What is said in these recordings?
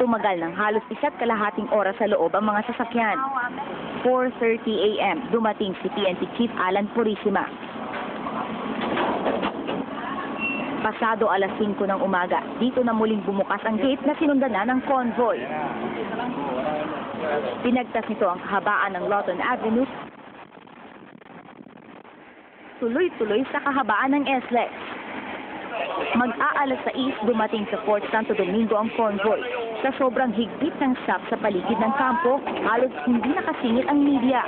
Tumagal ng halos 1.5 oras sa loob ang mga sasakyan. 4:30 a.m. dumating si PNP Chief Alan Purisima. Pasado alas 5 ng umaga, dito na muling bumukas ang gate na sinundan na ng convoy. Pinagtas nito ang kahabaan ng Lawton Avenue, tuloy-tuloy sa kahabaan ng SLEX. Mag-aalas 6 dumating sa Fort Santo Domingo ang convoy. Sa sobrang higpit ng stop sa paligid ng kampo, halos hindi nakasingit ang media.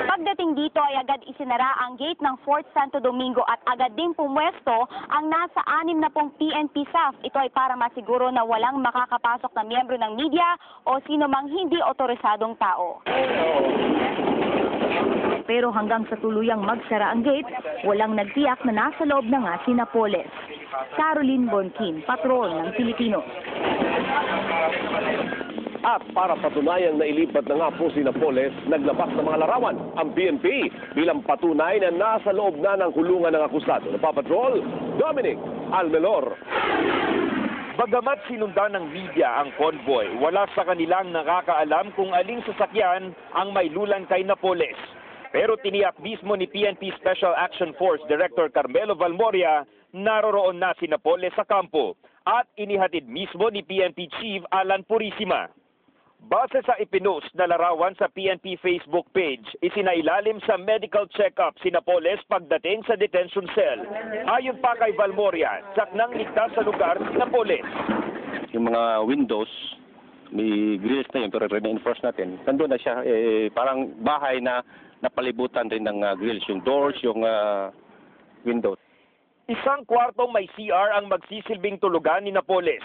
Pagdating dito ay agad isinara ang gate ng Fort Santo Domingo at agad din pumwesto ang nasa 60 PNP staff. Ito ay para masiguro na walang makakapasok na miyembro ng media o sino mang hindi otorisadong tao. Pero hanggang sa tuluyang magsara ang gate, walang nagtiyak na nasa loob na nga si Napoles. Caroline Bonkin, patrol ng Pilipino. At para patunayang nailipat na nga po si Napoles, naglabas ng mga larawan ang PNP bilang patunay na nasa loob na ng kulungan ng akusado. Napapatrol, Dominic Almelor. Bagamat sinundan ng media ang convoy, wala sa kanilang nakakaalam kung aling sasakyan ang may lulan kay Napoles. Pero tiniyak mismo ni PNP Special Action Force Director Carmelo Valmoria, naroroon na si Napoles sa kampo at inihatid mismo ni PNP Chief Alan Purisima. Base sa ipinost na larawan sa PNP Facebook page, isinailalim sa medical check-up si Napoles pagdating sa detention cell. Ayon pa kay Valmoria, saknang ligtas sa lugar si Napoles. Yung mga windows, may grills na yun, pero re-enforce natin. Nandun na siya, parang bahay na napalibutan rin ng grills, yung doors, yung windows. Isang kwartong may CR ang magsisilbing tulugan ni Napoles.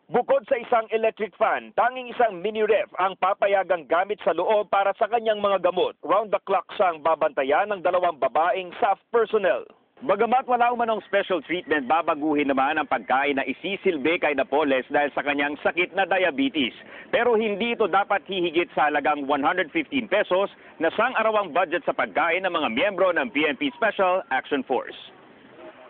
Bukod sa isang electric fan, tanging isang mini-ref ang papayagang gamit sa loob para sa kanyang mga gamot. Round the clock siyang babantayan ng 2 babaeng staff personnel. Bagamat wala umanong special treatment, babaguhin naman ang pagkain na isisilbi kay Napoles dahil sa kanyang sakit na diabetes. Pero hindi ito dapat hihigit sa halagang 115 pesos na sang-arawang budget sa pagkain ng mga miyembro ng PNP Special Action Force.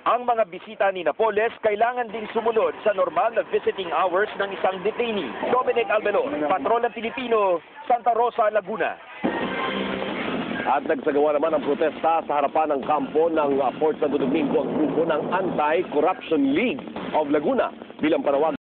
Ang mga bisita ni Napoles kailangan ding sumunod sa normal na visiting hours ng isang detainee. Dominic Almelor, patrol ng Pilipino, Santa Rosa, Laguna. At nagsagawa naman ang protesta sa harapan ng kampo ng Fort Santo Domingo ang grupo ng Anti-Corruption League of Laguna bilang panawag